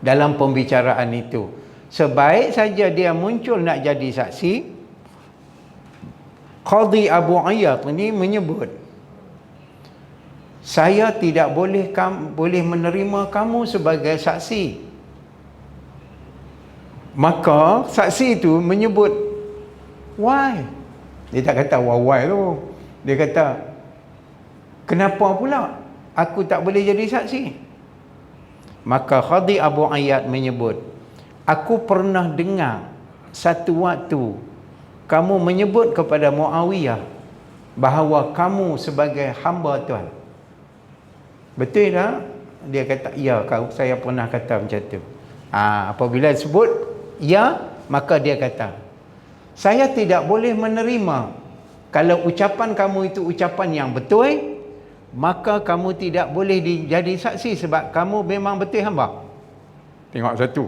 dalam pembicaraan itu. Sebaik saja dia muncul nak jadi saksi, Qadhi Abu Ayyad ini menyebut, saya tidak boleh menerima kamu sebagai saksi. Maka saksi itu menyebut, why? Dia tak kata why tu. Dia kata, kenapa pula aku tak boleh jadi saksi? Maka Qadhi Abu Ayyad menyebut, aku pernah dengar satu waktu kamu menyebut kepada Muawiyah bahawa kamu sebagai hamba Tuhan. Betul tak? Dia kata, ya, saya pernah kata macam tu. Apabila sebut ya, maka dia kata, saya tidak boleh menerima kalau ucapan kamu itu ucapan yang betul, maka kamu tidak boleh jadi saksi sebab kamu memang betul hamba. Tengok satu.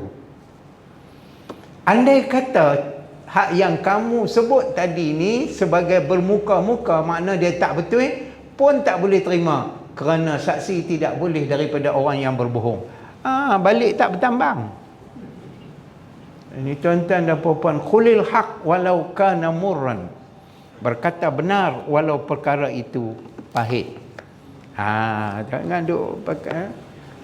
Andai kata hak yang kamu sebut tadi ni sebagai bermuka-muka, makna dia tak betul, pun tak boleh terima, kerana saksi tidak boleh daripada orang yang berbohong. Balik tak bertambang. Ini tuan-tuan dan puan-puan, khulil haq walau kana murran, berkata benar walau perkara itu pahit. Jangan duk pakai.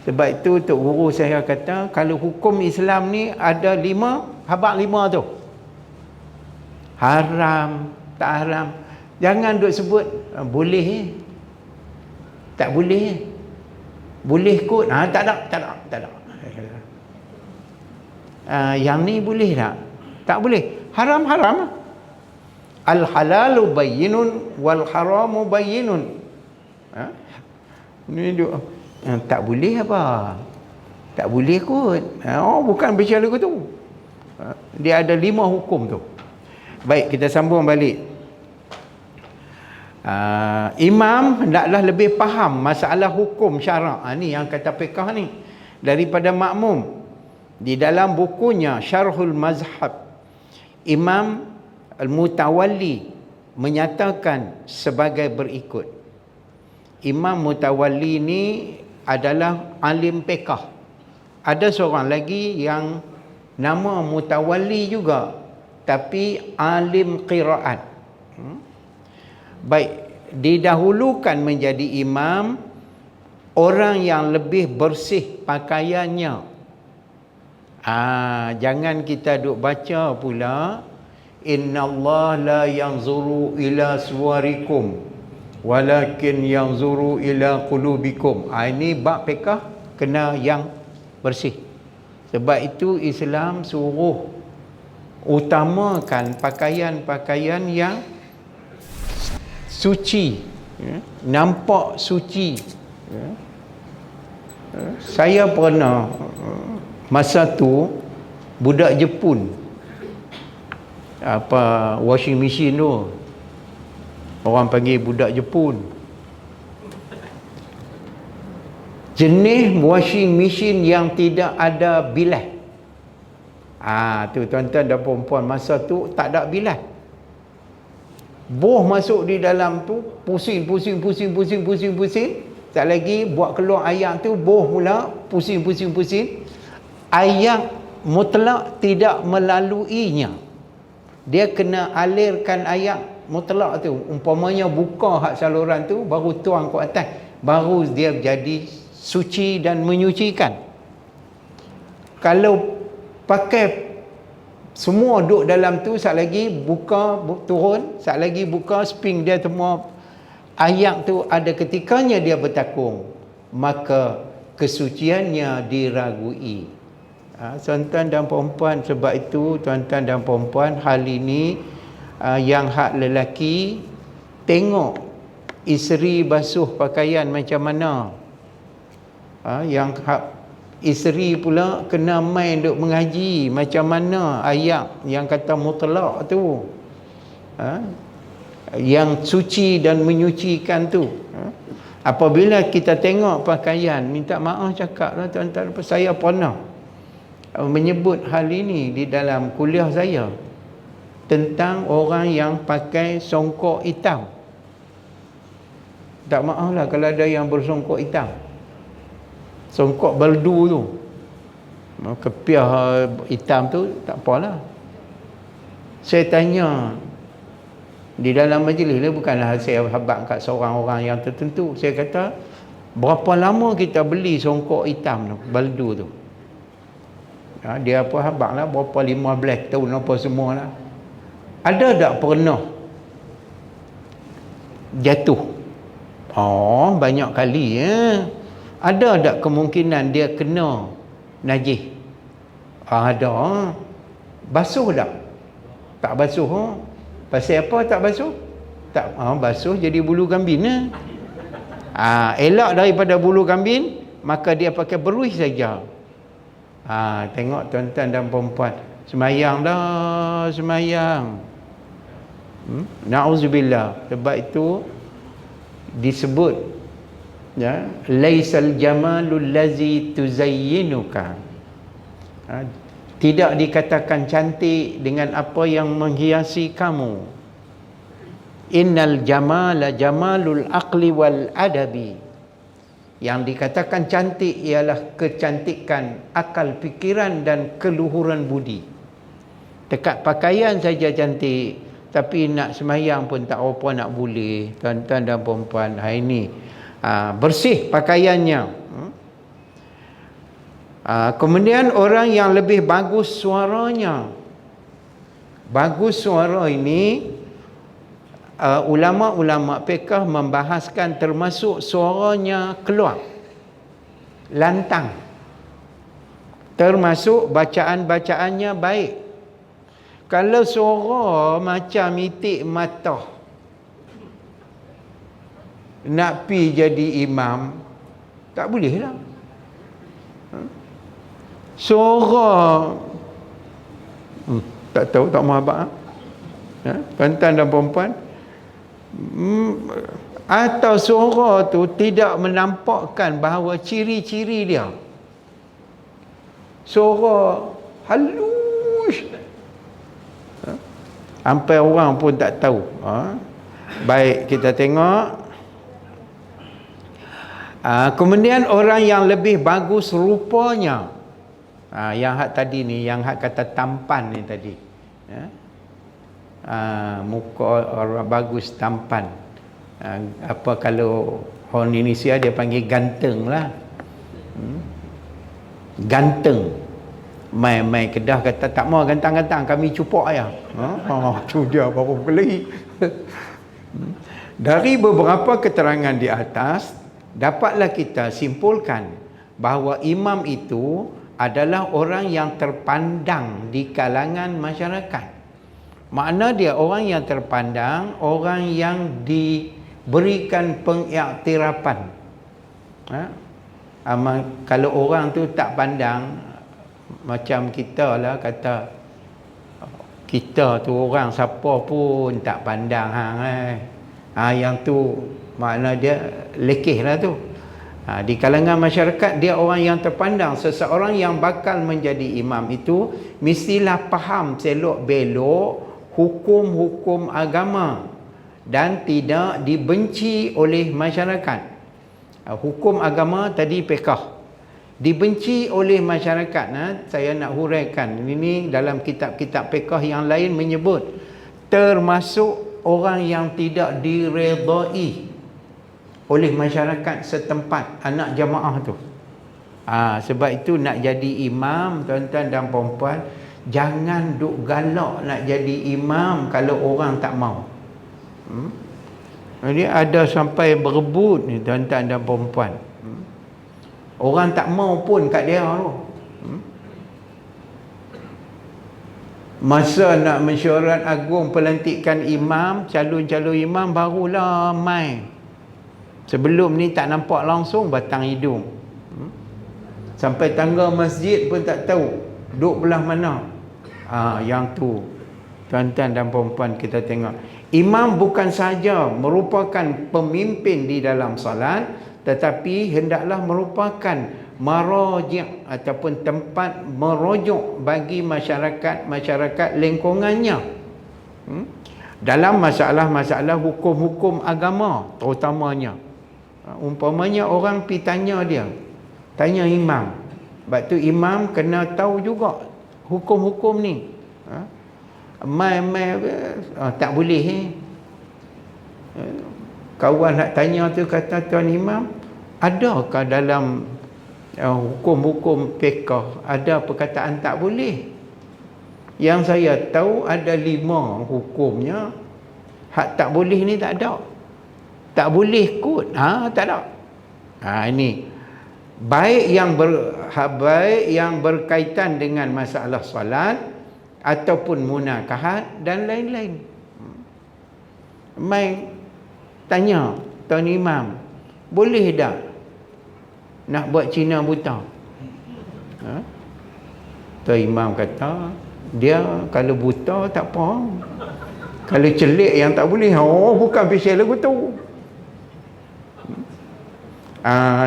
Sebab itu Tok Guru saya kata, kalau hukum Islam ni ada 5, habaq 5 tu. Haram, tak haram. Jangan duk sebut boleh, tak boleh. Boleh kot. Tak ada. Yang ni boleh tak? Tak boleh. Haram. Al-halalu bayyinun wal haramu bayyinun. Ni duk tak boleh apa? Tak boleh kot. Bukan bicara lagu tu. Dia ada 5 hukum tu. Baik, kita sambung balik. Imam hendaklah lebih faham masalah hukum syarak. Ni yang kata fiqh ni daripada makmum. Di dalam bukunya Syarhul Mazhab, Imam Al-Mutawalli menyatakan sebagai berikut. Imam Mutawalli ni adalah alim fiqh. Ada seorang lagi yang nama Mutawalli juga, tapi alim qiraat. Baik, didahulukan menjadi imam orang yang lebih bersih pakaiannya. Jangan kita duk baca pula, innallaha la yanzuru ila suwarikum walakin yanzuru ila qulubikum. Ini bab fiqh kena yang bersih. Sebab itu Islam suruh utamakan pakaian-pakaian yang suci, nampak suci. Saya pernah masa tu budak Jepun, washing machine tu, orang panggil budak Jepun. Jenis washing machine yang tidak ada bilas. Tu tuan-tuan dan puan-puan, masa tu tak ada bilas. Boh masuk di dalam tu, pusing. Tak lagi buat keluar air tu, boh pula pusing. Air mutlak tidak melaluinya. Dia kena alirkan air mutlak tu. Umpamanya buka hak saluran tu, baru tuang ke atas, baru dia jadi suci dan menyucikan. Kalau pakai semua duduk dalam tu, sat lagi buka turun, sat lagi buka spring dia semua, air tu ada ketikanya dia bertakung, maka kesuciannya diragui. Tuan-tuan dan puan-puan, sebab itu tuan-tuan dan puan-puan, hal ini yang hak lelaki tengok isteri basuh pakaian macam mana. Yang hak isteri pula kena main duk mengaji macam mana ayat yang kata mutlak tu, yang suci dan menyucikan tu. Apabila kita tengok pakaian, minta maaf cakaplah tuan-tuan, saya pernah menyebut hal ini di dalam kuliah saya tentang orang yang pakai songkok hitam. Tak maaflah kalau ada yang bersongkok hitam, songkok baldu tu, kepiah hitam tu, tak apalah. Saya tanya di dalam majlis ni, bukanlah saya habaq kat seorang orang yang tertentu. Saya kata, berapa lama kita beli songkok hitam tu, baldu tu? Dia apa habaq lah, berapa 15 tahun apa semua lah. Ada tak pernah jatuh? Banyak kali Ada tak kemungkinan dia kena najis? Ada. Basuh tak? Tak basuh. Pasal apa tak basuh? Tak basuh jadi bulu kambing. Elak daripada bulu kambing, maka dia pakai beruih saja. Tengok tuan-tuan dan puan-puan, semayang dah, semayang. Na'udzubillah. Sebab itu disebut, laisal jamalul lazi tuzayyinuka, tidak dikatakan cantik dengan apa yang menghiasi kamu. Innal jamala jamalul aqli wal adabi, yang dikatakan cantik ialah kecantikan akal fikiran dan keluhuran budi. Dekat pakaian saja cantik, tapi nak semayang pun tak apa nak boleh. Tuan-tuan dan puan-puan, hari ini bersih pakaiannya. Kemudian orang yang lebih bagus suaranya. Bagus suara ini, ulama-ulama fiqh membahaskan termasuk suaranya keluar, lantang, termasuk bacaan-bacaannya baik. Kalau suara macam itik mata, nak pi jadi imam, tak boleh lah. Suara tak tahu, tak mahu abang, tuan-tuan dan perempuan, atau suara tu tidak menampakkan bahawa ciri-ciri dia, suara halus, sampai orang pun tak tahu. Baik, kita tengok. Kemudian orang yang lebih bagus rupanya, yang hak tadi ni, yang hak kata tampan ni tadi, muka orang bagus, tampan. Apa kalau orang Indonesia dia panggil ganteng lah. Ganteng. Mai Kedah kata tak mau gantang-gantang, kami cupok ya. Tu dia baru kali. Dari beberapa keterangan di atas, dapatlah kita simpulkan bahawa imam itu adalah orang yang terpandang di kalangan masyarakat. Makna dia orang yang terpandang, orang yang diberikan pengiktirafan. Kalau orang tu tak pandang, macam kita lah kata, kita tu orang siapa pun tak pandang yang tu makna dia lekeh lah tu. Di kalangan masyarakat dia orang yang terpandang. Seseorang yang bakal menjadi imam itu mestilah faham selok belok hukum-hukum agama dan tidak dibenci oleh masyarakat. Hukum agama tadi fiqh, dibenci oleh masyarakat. Saya nak huraikan, ini dalam kitab-kitab fiqh yang lain menyebut termasuk orang yang tidak diredai oleh masyarakat setempat, anak jamaah tu. Sebab itu nak jadi imam, tuan-tuan dan puan-puan, jangan duk galak nak jadi imam kalau orang tak mau. Jadi ada sampai berebut ni tuan-tuan dan puan-puan. Orang tak mau pun kat dia tu. Masa nak mesyuarat agung pelantikan imam, calon-calon imam barulah mai. Sebelum ni tak nampak langsung batang hidung. Sampai tangga masjid pun tak tahu duduk belah mana. Yang tu tuan-tuan dan puan-puan, kita tengok imam bukan sahaja merupakan pemimpin di dalam salat, tetapi hendaklah merupakan maraji' ataupun tempat merujuk bagi masyarakat lingkungannya dalam masalah-masalah hukum-hukum agama terutamanya. Umpamanya orang pi tanya dia, tanya imam, sebab tu imam kena tahu juga hukum-hukum ni. Tak boleh kawan nak tanya tu kata, tuan imam, adakah dalam hukum-hukum fiqh ada perkataan tak boleh? Yang saya tahu ada 5 hukumnya. Hak tak boleh ni tak ada. Tak boleh kot, tak ada. Ini baik yang berkaitan dengan masalah solat ataupun munakahat dan lain-lain. Mai tanya tuan imam, boleh tak nak buat Cina buta? Tuan imam kata, dia kalau buta tak apa, kalau celik yang tak boleh. Bukan pasal lagu tu.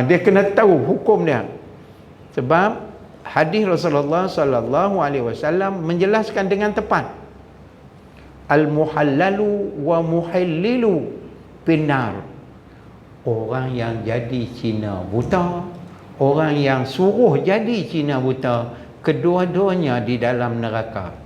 Dia kena tahu hukum dia. Sebab hadis Rasulullah sallallahu alaihi wasallam menjelaskan dengan tepat, al-muhallalu wa muhallilu finnar. Orang yang jadi Cina buta, orang yang suruh jadi Cina buta, kedua-duanya di dalam neraka.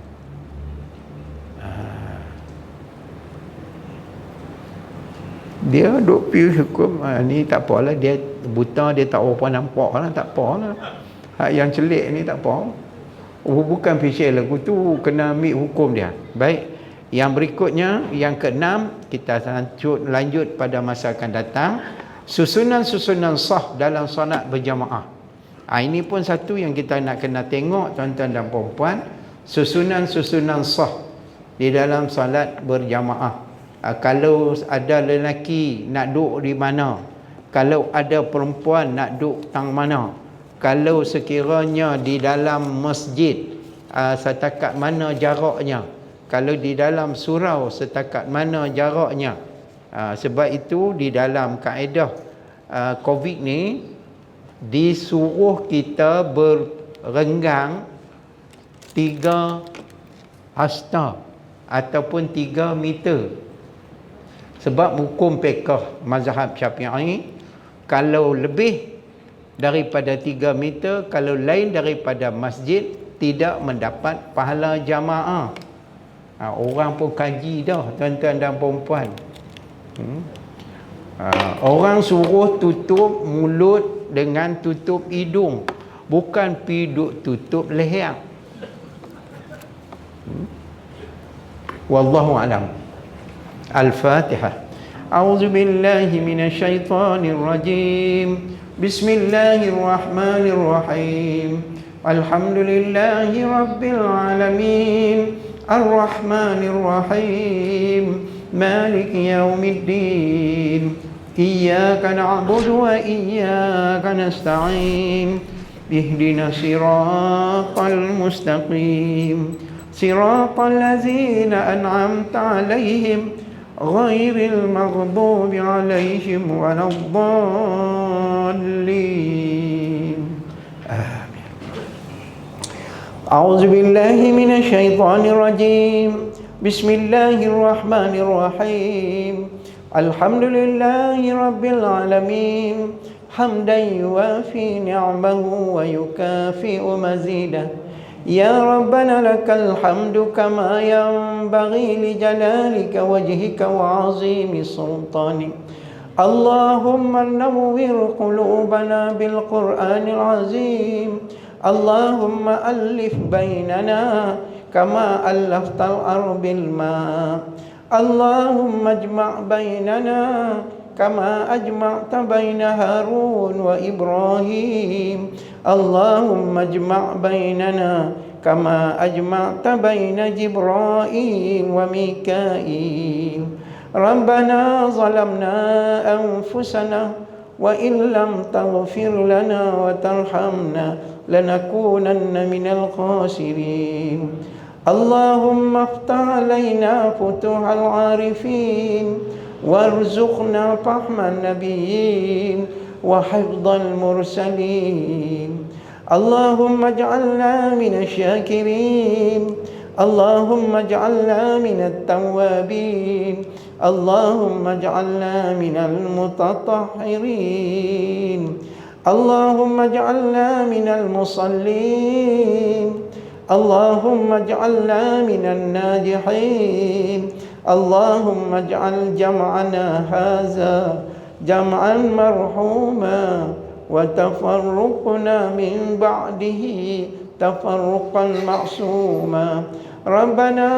Dia duk pergi hukum ni tak apalah, dia buta, dia tak apa nampak lah, tak apalah. Hak yang celik ni tak apa. Bukan official lagu tu, kena ambil hukum dia. Baik, yang berikutnya, yang ke-6, kita lanjut pada masa akan datang, susunan-susunan sah dalam solat berjamaah. Ini pun satu yang kita nak kena tengok tuan-tuan dan puan-puan, susunan-susunan sah di dalam solat berjamaah. Kalau ada lelaki nak duduk di mana, kalau ada perempuan nak duduk tang mana, kalau sekiranya di dalam masjid setakat mana jaraknya, kalau di dalam surau setakat mana jaraknya. Sebab itu di dalam kaedah COVID ni disuruh kita berenggang 3 hasta ataupun 3 meter. Sebab hukum fiqh mazhab Syafi'i, kalau lebih daripada 3 meter, kalau lain daripada masjid, tidak mendapat pahala jamaah. Orang pun kaji dah tuan-tuan dan puan-puan. Orang suruh tutup mulut dengan tutup hidung, bukan piduk tutup leher. Wallahu a'lam. Al-Fatihah. A'udzu billahi minasyaitonir rajim. Bismillahirrahmanirrahim. الحمد لله رب العالمين الرحمن الرحيم مالك يوم الدين إياك نعبد وإياك نستعين اهدنا الصراط المستقيم صراط الذين أنعمت عليهم غير المغضوب عليهم ولا الضالين آمين. أعوذ بالله من الشيطان الرجيم بسم الله الرحمن الرحيم الحمد لله رب العالمين حمدا يوافي نعمه ويكافئ مزيده يا ربنا لك الحمد كما ينبغي لجلالك وجهك وعظيم سلطانك اللهم نور قلوبنا بالقرآن العظيم اللهم ألف بيننا كما ألفت الأرض بالماء اللهم اجمع بيننا كما أجمعت بين هارون وإبراهيم اللهم اجمع بيننا كما أجمعت بين جبرائيل وميكائيل ربنا ظلمنا أنفسنا وإن لم تغفر لنا وترحمنا لنكونن من الخاسرين اللهم افتح علينا فتوح العارفين وارزقنا فهم النبيين وحفظ المرسلين اللهم اجعلنا من الشاكرين اللهم اجعلنا من التوابين اللهم اجعلنا من المتطهرين اللهم اجعلنا من المصلين اللهم اجعلنا من الناجحين اللهم اجعل جمعنا هذا جمعا مرحوما وتفرقنا من بعده تفرقا معصوما ربنا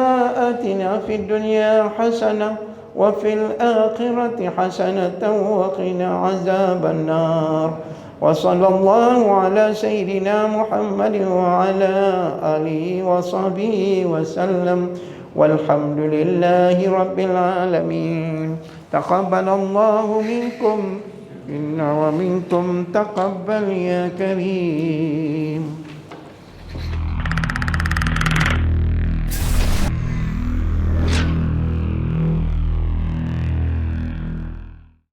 آتنا في الدنيا حسنة وفي الآخرة حسنة وقنا عذاب النار وصلى الله على سيدنا محمد وعلى آله وصحبه وسلم والحمد لله رب العالمين تقبل الله منكم إنا ومنكم تقبل يا كريم.